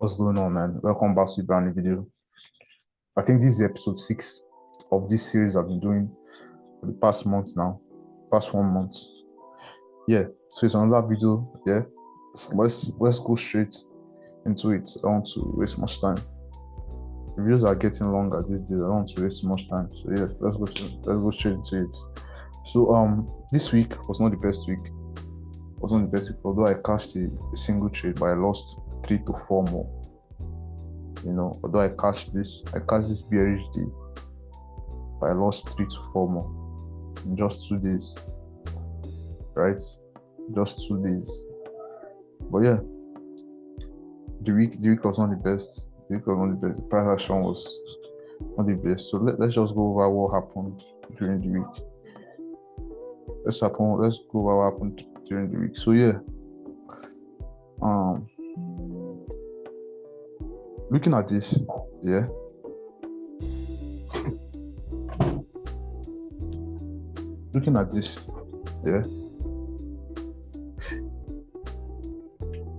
What's going on, man? Welcome back to the brand new video. I think this is episode 6 of this series I've been doing for the past month now, past 1 month. Yeah, so it's another video. Yeah, so let's go straight into it. I don't want to waste much time. The videos are getting longer these days. I don't want to waste much time. So yeah, let's go straight into it. So this week was not the best week. Although I cashed a single trade, but I lost 3 to 4 more. Although I cashed this bearish day, but I lost 3 to 4 more in just 2 days. Right? Just 2 days. But yeah, the week was not the best. The price action was not the best. So let's just go over what happened during the week. Let's go over what happened during the week. So yeah. Looking at this, yeah. Looking at this, yeah.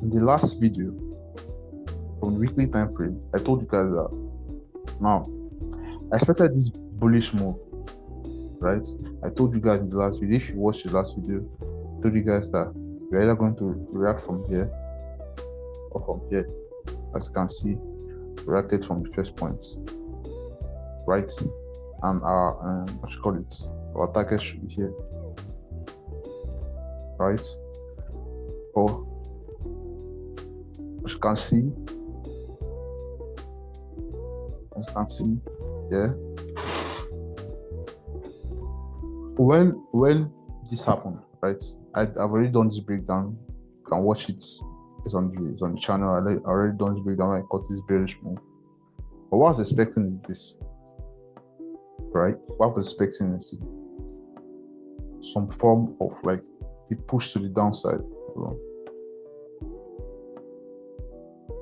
In the last video, from the weekly time frame, I told you guys that now I expected this bullish move, right? I told you guys in the last video, if you watched the last video, I told you guys that we're either going to react from here or from here. As you can see, reacted from the first point, right? And our our target should be here, right? Or as you can see, yeah. When this happened, right? I've already done this breakdown. You can watch it. It's on the channel. I already done this breakdown when I caught this bearish move. But what I was expecting is this, right? What I was expecting is some form of like a push to the downside.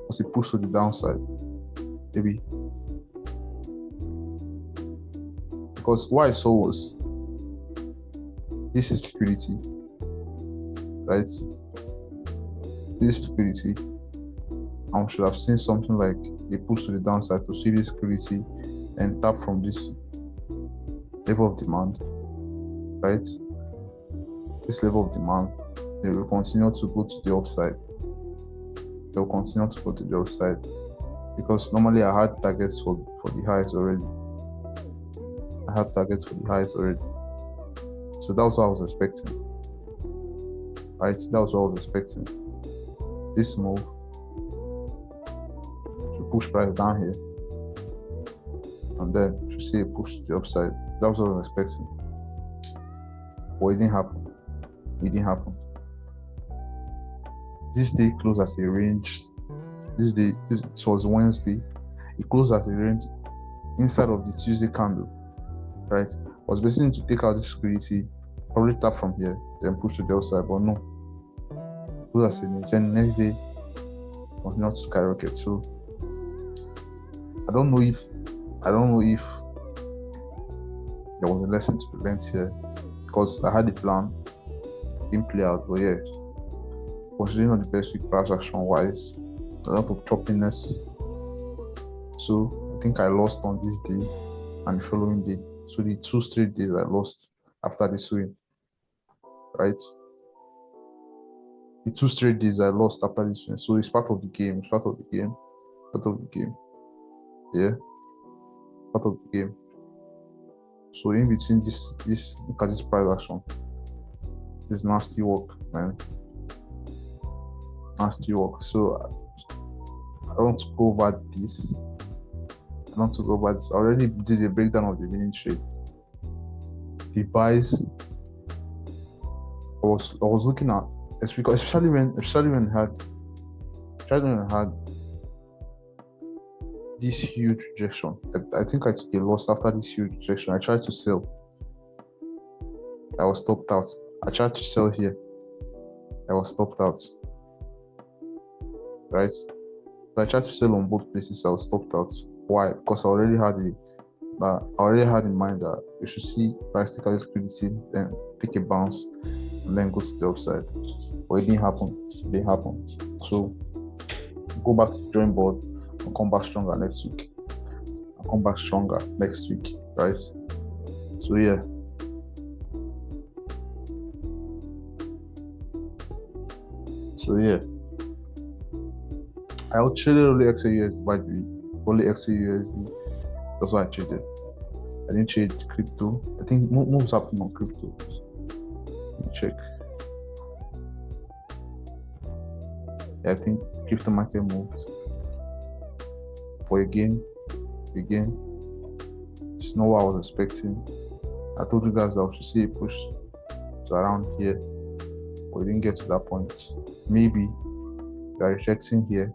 Was a push to the downside, maybe. Because what I saw was this is liquidity, right? This liquidity, and we should have seen something like a push to the downside to see this liquidity and tap from this level of demand, right? This level of demand, they will continue to go to the upside. Because normally I had targets for the highs already. So that was what I was expecting, right? That was what I was expecting. This move to push price down here, and then to see a push to the upside. That was what I was expecting, but it didn't happen. This day closed as a range. This was Wednesday. It closed as a range inside of the Tuesday candle, right? I was basically to take out this liquidity, probably tap from here, then push to the upside, but no. As a range. Then next day, continue to skyrocket. So I don't know if there was a lesson to be learned here, because I had the plan, didn't play out. But yeah, considering on the best week price action wise, a lot of choppiness. So I think I lost on this day and the following day. So the 2 straight days I lost after the swing, right? The 2 straight days I lost after this one. So it's part of the game. Yeah. Part of the game. So in between this look at this price action. This nasty work, man. Nasty work. So I don't want to go over this. I already did a breakdown of the winning trade. The buys I was looking at, especially when I had this huge rejection. I think I took a loss after this huge rejection. I tried to sell. I was stopped out. I tried to sell here. I was stopped out. Right? But I tried to sell on both places. I was stopped out. Why? Because I already had in mind that you should see price take out liquidity, then take a bounce, and then go to the upside. But it didn't happen. So go back to the drawing board and come back stronger next week. Right? So yeah. I traded only XAUSD, by the way. Only XAUSD. That's why I traded. I didn't trade crypto. I think moves happen on crypto. Let me check. Yeah, I think crypto market moved. But again, it's not what I was expecting. I told you guys I should see a push to around here, but we didn't get to that point. Maybe we are rejecting here.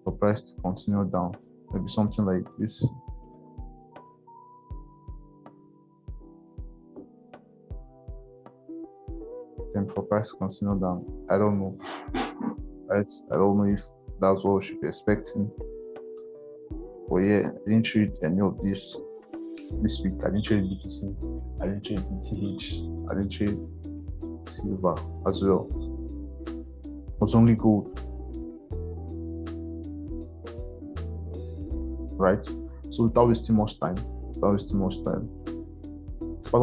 For price to continue down. Maybe something like this. Then for price to continue down. I don't know. Right? I don't know if that's what we should be expecting. But yeah, I didn't trade any of this week. I didn't trade BTC. I didn't trade BTH. I didn't trade silver as well. It was only gold. Right? So without wasting much time. It's part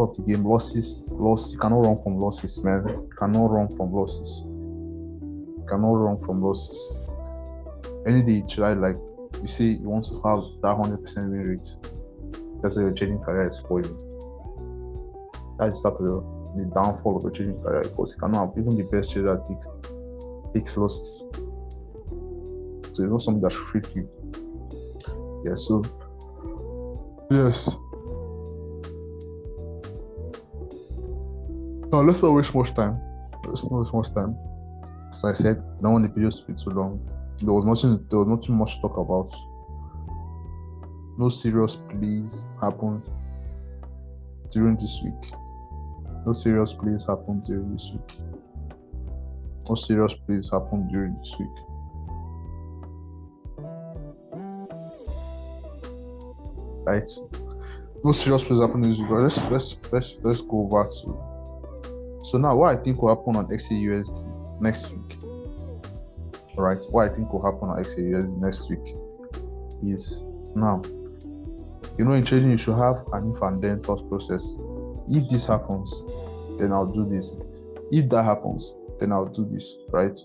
of the game. Losses. You cannot run from losses, man. You cannot run from losses. Any day you try, like you say you want to have that 100% win rate, that's why your trading career is spoiling. That's the start of the downfall of your trading career, because you cannot have, even the best trader takes losses. So it's not something that should freak you. Yeah, so yes. Now let's not waste much time. As I said, I don't want the video to be too long. There was nothing much to talk about. No serious plays happened during this week. Right? No serious plays happened this week. Let's go over to. So now, what I think will happen on XAUSD next week. Right? What I think will happen on XAUSD next week is, now, in trading you should have an if and then thought process. If this happens, then I'll do this. If that happens, then I'll do this. Right?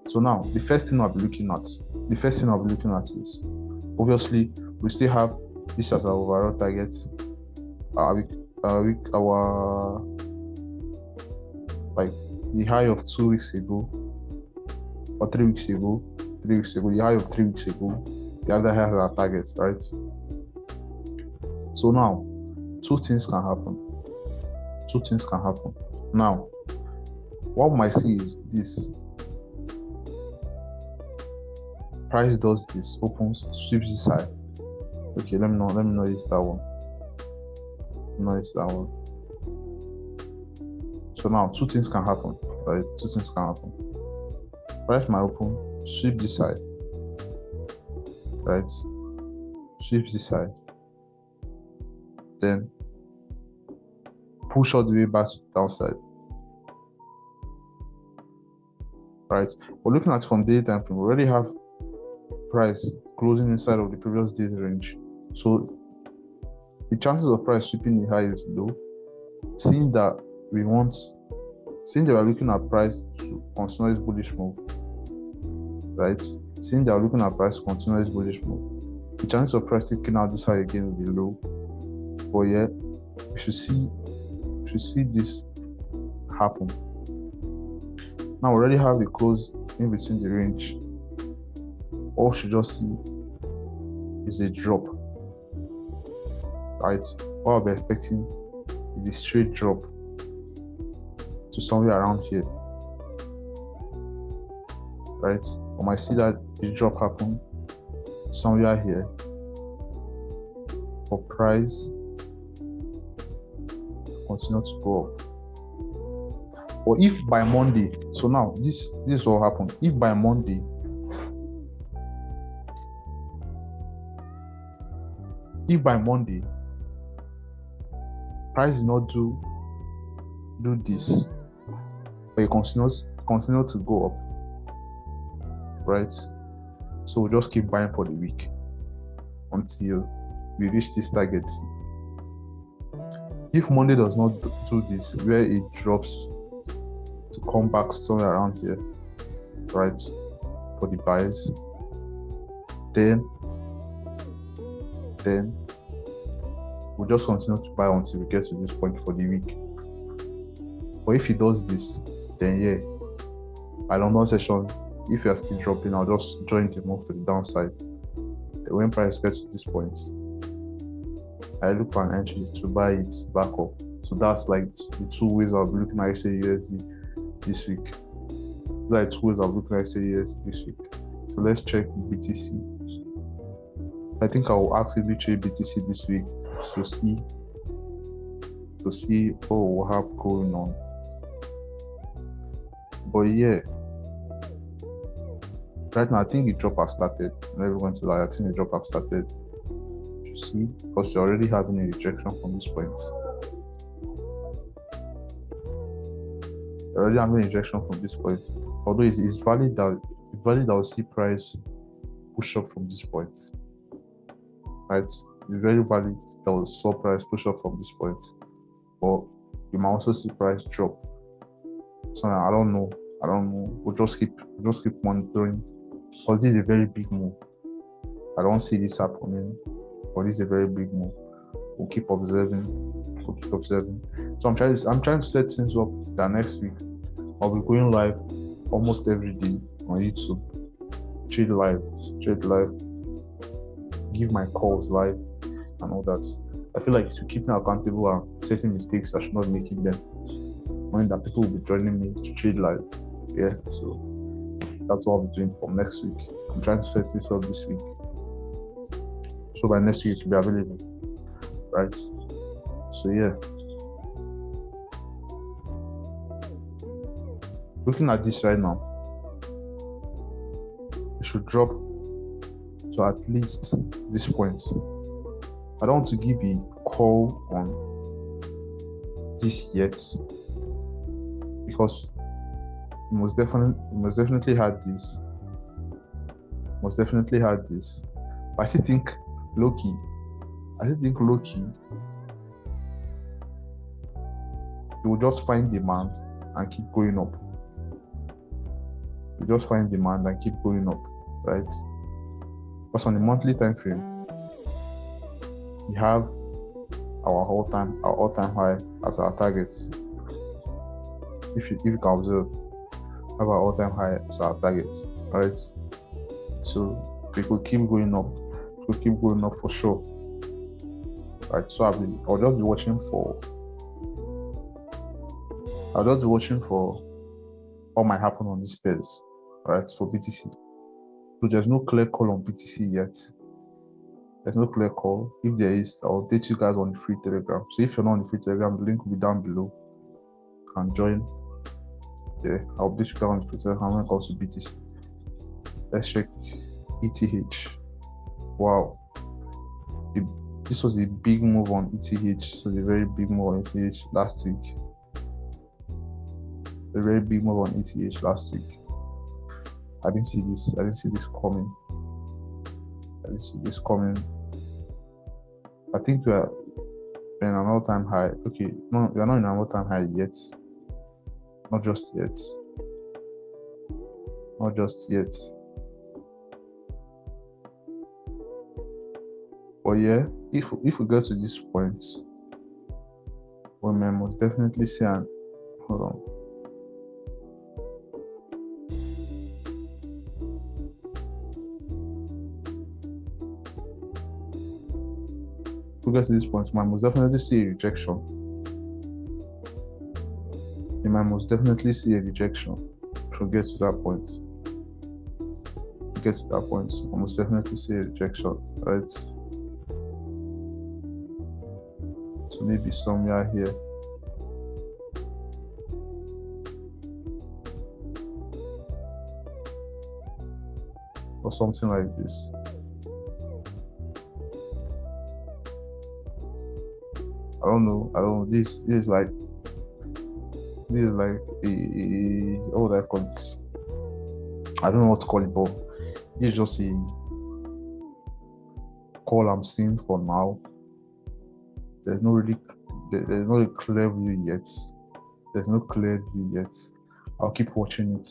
So now, the first thing I'll be looking at is, obviously, we still have this as our overall target. Our like the high of 2 weeks ago, or 3 weeks ago, the high of 3 weeks ago, the other high has our targets, right? So now, two things can happen. Now, what we might see is this. Price does this, opens, sweeps this high. Okay, let me know it's that one. So now, two things can happen, right? Price might open, sweep this side, right? Then push all the way back to the downside, right? We're looking at from daily time frame. We already have price closing inside of the previous day's range, so the chances of price sweeping the high is low. Seeing that we're looking at price to continue its bullish move, right? The chance of price taking out this high again will be low. But yeah, we should see this happen. Now we already have the close in between the range. All we should just see is a drop, right? What we're expecting is a straight drop to somewhere around here, right? We might see that the drop happen somewhere here for price to continue to go up. Or if by Monday, so now this will happen. If by Monday price does not do this, but it continues to go up, right? So we'll just keep buying for the week until we reach this target. If Monday does not do this, where it drops to come back somewhere around here, right, for the buys, then we'll just continue to buy until we get to this point for the week. But if it does this, then yeah, my London session, if you are still dropping, I'll just join the move to the downside. Then when price gets to this point, I look for an entry to buy it back up. So that's like the two ways I'll be looking at USD this week. Like 2 ways I'll be looking at USD this week. So let's check BTC. I think I will actively trade BTC this week to see what we'll have going on. But yeah, right now I think the drop has started. I'm never going to lie, I think the drop has started. You see, because you're already having a rejection from this point. You're already having a rejection from this point. Although it's valid that we'll see price push up from this point. Right? It's very valid that we'll see price push up from this point. But you might also see price drop. So I don't know. We'll just keep monitoring, because this is a very big move. I don't see this happening, but this is a very big move. We'll keep observing. So I'm trying to set things up that next week I'll be going live almost every day on YouTube. Trade live, give my calls live and all that. I feel like it should keep me accountable and setting mistakes I should not be making them, knowing that people will be joining me to trade live. Yeah, so that's what I'll be doing from next week. I'm trying to set this up this week, so by next week it will be available, right? So yeah, looking at this right now, it should drop to at least this point. I don't want to give a call on this yet, because we most definitely had this. But I still think low-key, it will just find demand and keep going up. Right? Because on the monthly time frame, we have our all-time high as our targets. If you can observe, have our all-time high as our targets, right? So it will keep going up. For sure, right? So I'll just be watching for what might happen on these pairs, right? For BTC. So there's no clear call on BTC yet. There's no clear call. If there is, I'll update you guys on the free Telegram. So if you're not on the free Telegram, the link will be down below. You can join. Yeah, I'll update you guys on the free Telegram when it comes to BTC. Let's check ETH. Wow. This was a big move on ETH. So a very big move on ETH last week. A very big move on ETH last week. I didn't see this coming. I think we are in an all-time high. Okay, no, we are not in an all-time high yet. Not just yet. But yeah, if we get to this point, we may most definitely see an hold on. If we get to this point, we might most definitely see a rejection. You might most definitely see a rejection if we get to that point. We must definitely see a rejection, right? So maybe somewhere here. Or something like this. I don't know. This is like a what would I call it? I don't know what to call it, but this is just a call I'm seeing for now. There's no a clear view yet. There's no clear view yet. I'll keep watching it,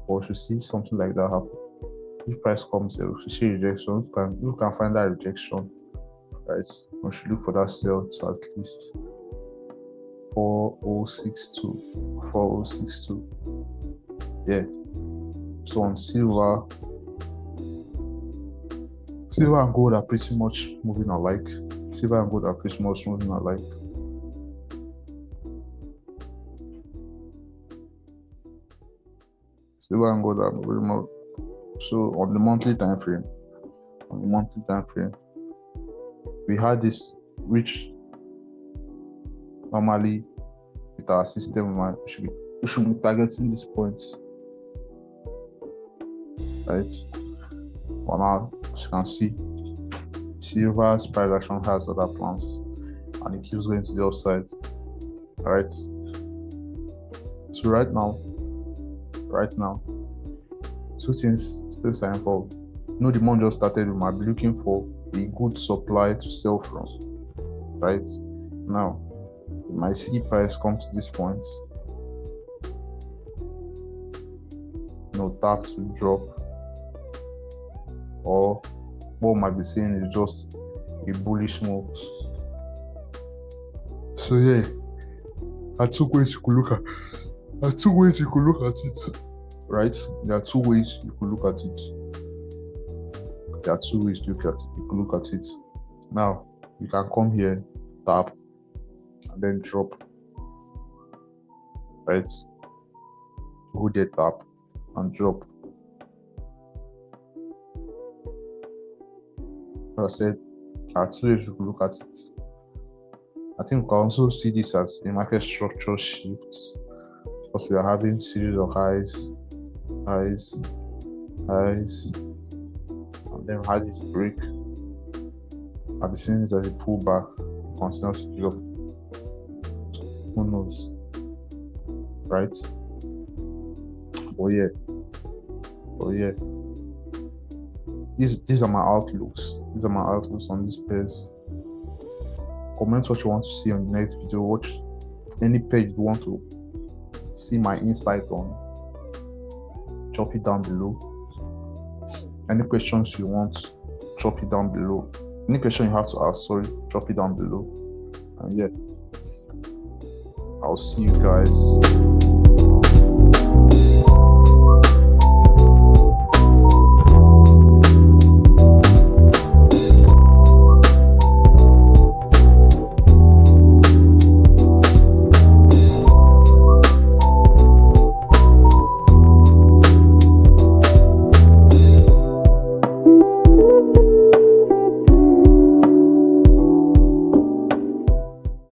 but we should see something like that happen. If price comes here, we should see rejection. If we can find that rejection, right? We should look for that sell to at least 4062. 4062. Yeah. So on silver and gold are pretty much moving alike. Silver and gold are pretty much moving alike. Silver and gold are moving more. So on the monthly time frame, we had this, which normally with our system we should be targeting this point, right? But now, as you can see, silver's price action has other plans, and it keeps going to the upside, right? So right now, two things still are involved. The month just started. We might be looking for a good supply to sell from, right? Now, we might see price come to this point, tap to drop, or what we might be seeing is just a bullish move. So yeah, there are two ways you could look at it, right? There are two ways you could look at it. You could look at it. Now, you can come here, tap, and then drop, right? Go there, tap, and drop. As I said, there are two ways you could look at it. I think we can also see this as a market structure shift, because we are having series of highs, and then we had this break. I've been seeing this as a pullback, continuous drop. Who knows, right? Oh yeah. These are my outlooks. These are my outlooks on these pairs. Comment what you want to see on the next video. Watch any page you want to see my insight on. Drop it down below. Any questions you want, drop it down below. Any question you have to ask, drop it down below. And yeah, I'll see you guys